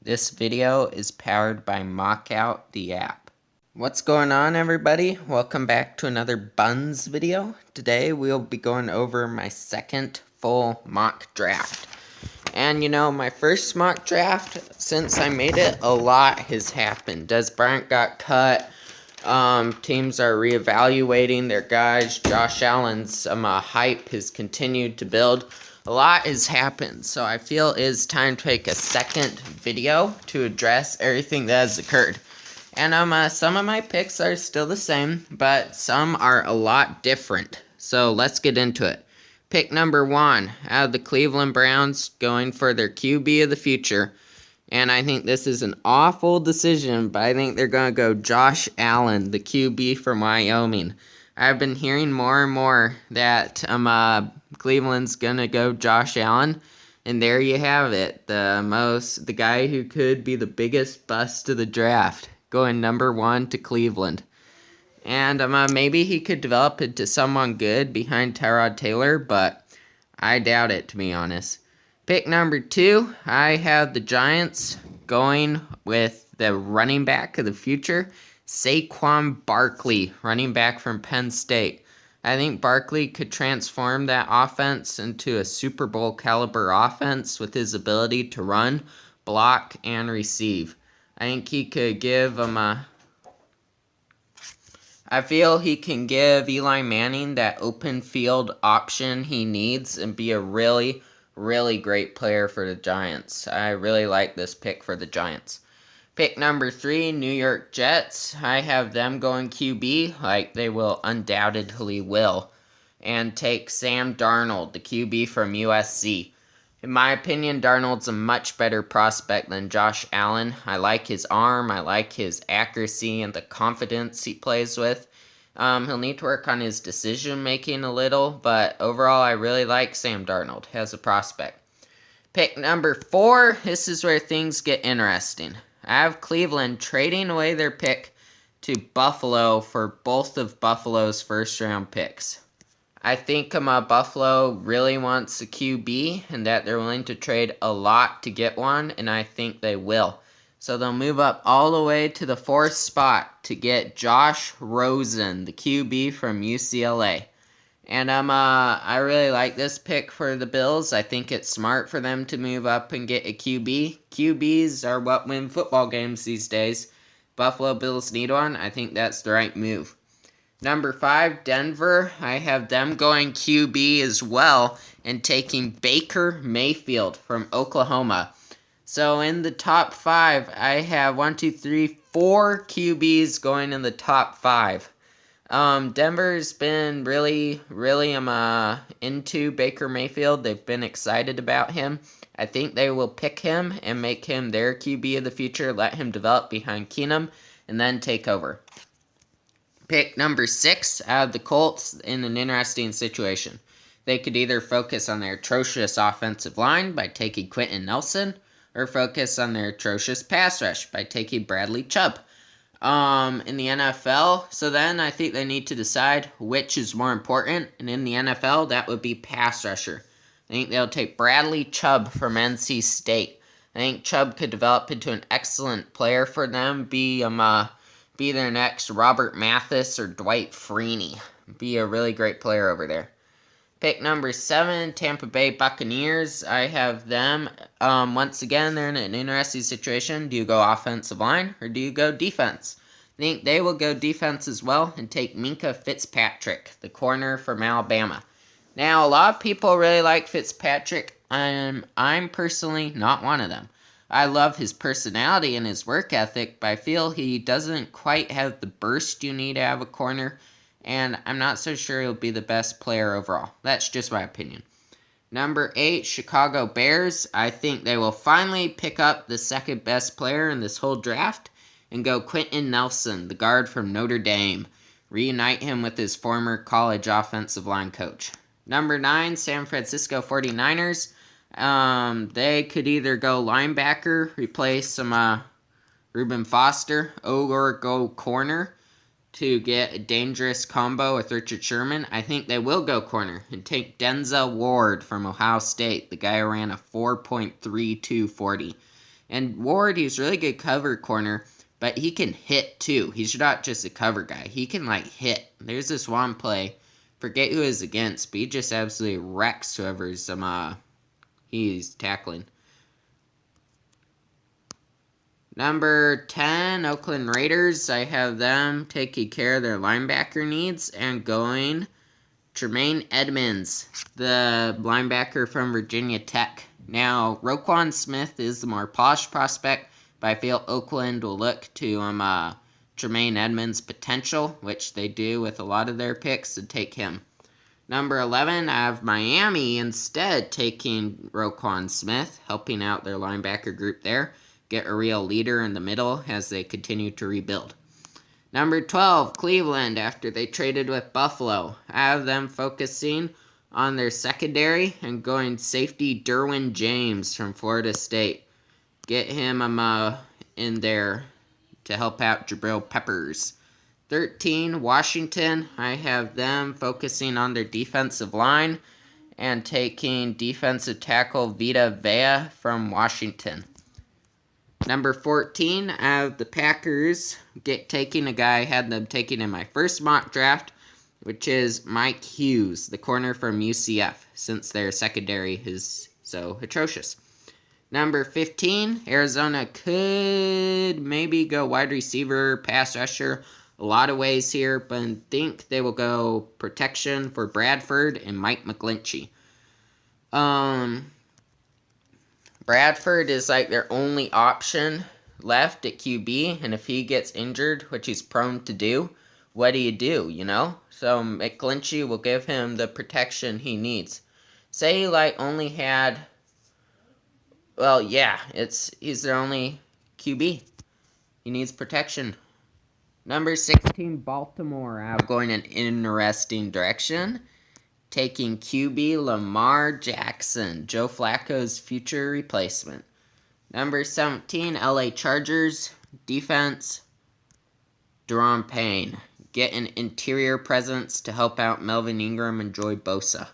This video is powered by Mockout, the app. What's going on, everybody? Welcome back to another Buns video. Today we'll be going over my second full mock draft. And you know, my first mock draft, since I made it, a lot has happened. Dez Bryant got cut. Teams are reevaluating their guys. Josh Allen's hype has continued to build. A lot has happened, so I feel it's time to take a second video to address everything that has occurred. And some of my picks are still the same, but some are a lot different. So let's get into it. Pick number 1 out of the Cleveland Browns, going for their QB of the future. And I think this is an awful decision, but I think they're going to go Josh Allen, the QB from Wyoming. I've been hearing more and more that Cleveland's going to go Josh Allen. And there you have it. The guy who could be the biggest bust of the draft, going number 1 to Cleveland. And maybe he could develop into someone good behind Tyrod Taylor, but I doubt it, to be honest. Pick number 2, I have the Giants going with the running back of the future, Saquon Barkley, running back from Penn State. I think Barkley could transform that offense into a Super Bowl caliber offense with his ability to run, block, and receive. I think he could give I feel he can give Eli Manning that open field option he needs and be a really great player for the Giants. I really like this pick for the Giants. Pick number 3, New York Jets. I have them going QB, like they will undoubtedly will, and take Sam Darnold, the QB from USC. In my opinion, Darnold's a much better prospect than Josh Allen. I like his arm, I like his accuracy and the confidence he plays with. He'll need to work on his decision making a little, but overall I really like Sam Darnold as a prospect. Pick number 4, this is where things get interesting. I have Cleveland trading away their pick to Buffalo for both of Buffalo's first round picks. I think Buffalo really wants a QB and that they're willing to trade a lot to get one, and I think they will. So they'll move up all the way to the 4th spot to get Josh Rosen, the QB from UCLA. And I really like this pick for the Bills. I think it's smart for them to move up and get a QB. QBs are what win football games these days. Buffalo Bills need one. I think that's the right move. Number 5, Denver. I have them going QB as well and taking Baker Mayfield from Oklahoma. So in the top 5, I have 4 QBs going in the top 5. Denver's been really into Baker Mayfield. They've been excited about him. I think they will pick him and make him their QB of the future, let him develop behind Keenum, and then take over. Pick number 6 out of the Colts in an interesting situation. They could either focus on their atrocious offensive line by taking Quentin Nelson, or focus on their atrocious pass rush by taking Bradley Chubb. In the NFL, so then I think they need to decide which is more important, and in the NFL, that would be pass rusher. I think they'll take Bradley Chubb from NC State. I think Chubb could develop into an excellent player for them, be their next Robert Mathis or Dwight Freeney. Be a really great player over there. Pick number 7, Tampa Bay Buccaneers. I have them, once again, they're in an interesting situation. Do you go offensive line or do you go defense? I think they will go defense as well and take Minkah Fitzpatrick, the corner from Alabama. Now, a lot of people really like Fitzpatrick. I'm personally not one of them. I love his personality and his work ethic, but I feel he doesn't quite have the burst you need to have a corner, and I'm not so sure he'll be the best player overall. That's just my opinion. Number 8, Chicago Bears. I think they will finally pick up the second best player in this whole draft and go Quentin Nelson, the guard from Notre Dame. Reunite him with his former college offensive line coach. Number 9, San Francisco 49ers. They could either go linebacker, replace some Reuben Foster, or go corner to get a dangerous combo with Richard Sherman. I think they will go corner and take Denzel Ward from Ohio State, the guy who ran a 4.32 40. And Ward, he's really good cover corner, but he can hit too. He's not just a cover guy. He can like hit. There's this one play, forget who is against, but he just absolutely wrecks whoever's he's tackling. Number 10, Oakland Raiders. I have them taking care of their linebacker needs and going Tremaine Edmunds, the linebacker from Virginia Tech. Now, Roquan Smith is the more polished prospect, but I feel Oakland will look to Tremaine Edmunds' potential, which they do with a lot of their picks, to take him. Number 11, I have Miami instead taking Roquan Smith, helping out their linebacker group there. Get a real leader in the middle as they continue to rebuild. Number 12, Cleveland, after they traded with Buffalo. I have them focusing on their secondary and going safety Derwin James from Florida State. Get him in there to help out Jabril Peppers. 13, Washington. I have them focusing on their defensive line and taking defensive tackle Vita Vea from Washington. Number 14, I have the Packers taking a guy I had them taking in my first mock draft, which is Mike Hughes, the corner from UCF, since their secondary is so atrocious. Number 15, Arizona could maybe go wide receiver, pass rusher, a lot of ways here, but I think they will go protection for Bradford and Mike McGlinchey. Bradford is like their only option left at QB, and if he gets injured, which he's prone to do, what do, you know? So McGlinchey will give him the protection he needs. Say he only had, well, yeah, he's their only QB. He needs protection. Number 16, Baltimore. I'm going an interesting direction. Taking QB Lamar Jackson, Joe Flacco's future replacement. Number 17, LA Chargers. Defense, Daron Payne. Get an interior presence to help out Melvin Ingram and Joey Bosa.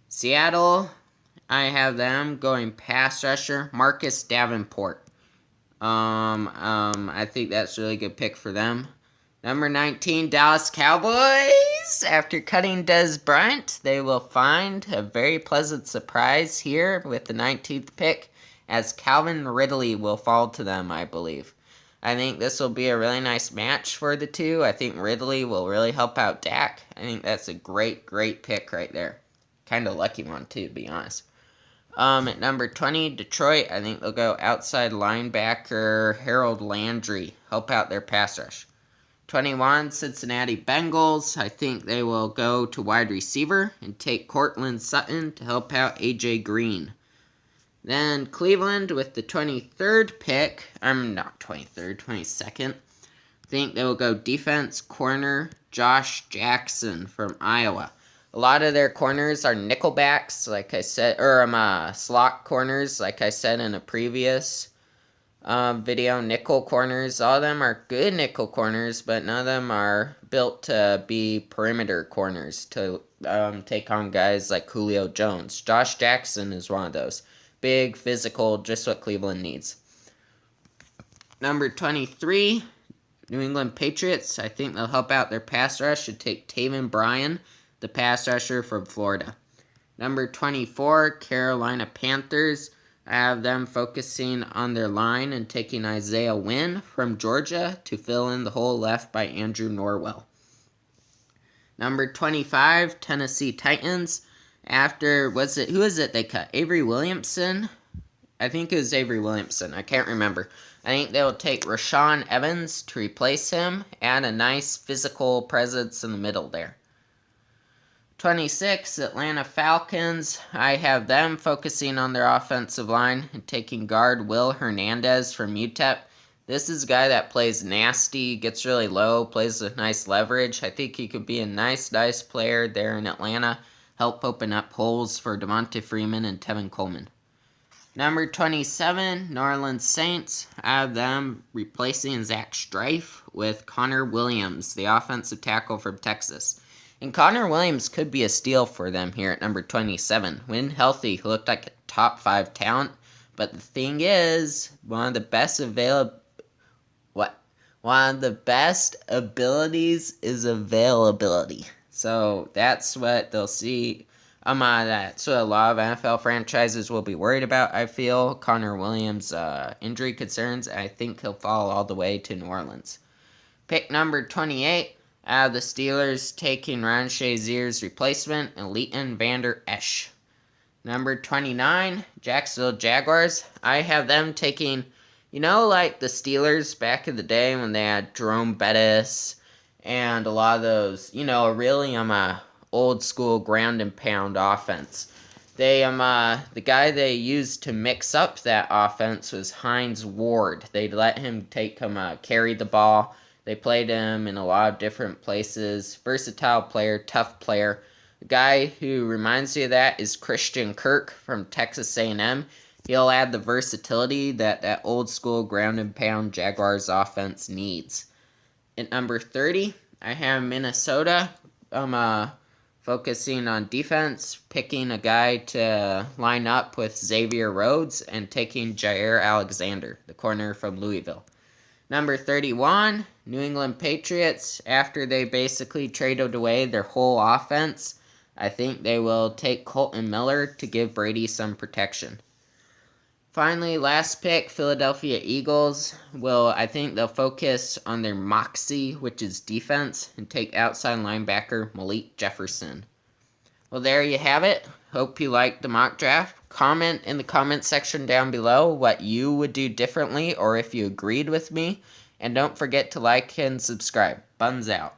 Seattle, I have them going pass rusher, Marcus Davenport. I think that's a really good pick for them. Number 19, Dallas Cowboys. After cutting Dez Bryant, they will find a very pleasant surprise here with the 19th pick, as Calvin Ridley will fall to them, I believe. I think this will be a really nice match for the two. I think Ridley will really help out Dak. I think that's a great, great pick right there. Kind of lucky one, too, to be honest. At number 20, Detroit, I think they'll go outside linebacker Harold Landry, help out their pass rush. 21, Cincinnati Bengals. I think they will go to wide receiver and take Cortland Sutton to help out A.J. Green. Then Cleveland with the 23rd pick. Not 23rd, 22nd. I think they will go defense corner Josh Jackson from Iowa. A lot of their corners are nickelbacks, like I said, or slot corners, like I said in a previous video. Nickel corners, all of them are good nickel corners, but none of them are built to be perimeter corners to take on guys like Julio Jones. Josh Jackson is one of those. Big, physical, just what Cleveland needs. Number 23, New England Patriots. I think they'll help out their pass rush. Should take Taven Bryan, the pass rusher from Florida. Number 24, Carolina Panthers. I have them focusing on their line and taking Isaiah Wynn from Georgia to fill in the hole left by Andrew Norwell. Number 25, Tennessee Titans. Who is it they cut? Avery Williamson? I think it was Avery Williamson. I can't remember. I think they'll take Rashaan Evans to replace him. Add a nice physical presence in the middle there. 26, Atlanta Falcons. I have them focusing on their offensive line and taking guard Will Hernandez from UTEP. This is a guy that plays nasty, gets really low, plays with nice leverage. I think he could be a nice player there in Atlanta. Help open up holes for Devonta Freeman and Tevin Coleman. Number 27, New Orleans Saints. I have them replacing Zach Strife with Connor Williams, the offensive tackle from Texas. And Connor Williams could be a steal for them here at number 27. When healthy, he looked like a top 5 talent, But the thing is, one of the best abilities is availability. So that's what they'll see. That's what a lot of NFL franchises will be worried about, I feel. Connor Williams' injury concerns. I think he'll fall all the way to New Orleans. Pick number 28 out of the Steelers, taking Ryan Shazier's replacement, Leighton Vander Esch. Number 29, Jacksonville Jaguars. I have them taking, like the Steelers back in the day when they had Jerome Bettis and a lot of those, really old school ground and pound offense. They the guy they used to mix up that offense was Hines Ward. They let him carry the ball. They played him in a lot of different places. Versatile player, tough player. The guy who reminds me of that is Christian Kirk from Texas A&M. He'll add the versatility that old school ground and pound Jaguars offense needs. At number 30, I have Minnesota. Focusing on defense, picking a guy to line up with Xavier Rhodes and taking Jair Alexander, the corner from Louisville. Number 31, New England Patriots. After they basically traded away their whole offense, I think they will take Colton Miller to give Brady some protection. Finally, last pick, Philadelphia Eagles. I think they'll focus on their moxie, which is defense, and take outside linebacker Malik Jefferson. Well, there you have it. Hope you liked the mock draft. Comment in the comment section down below what you would do differently or if you agreed with me. And don't forget to like and subscribe. Buns out.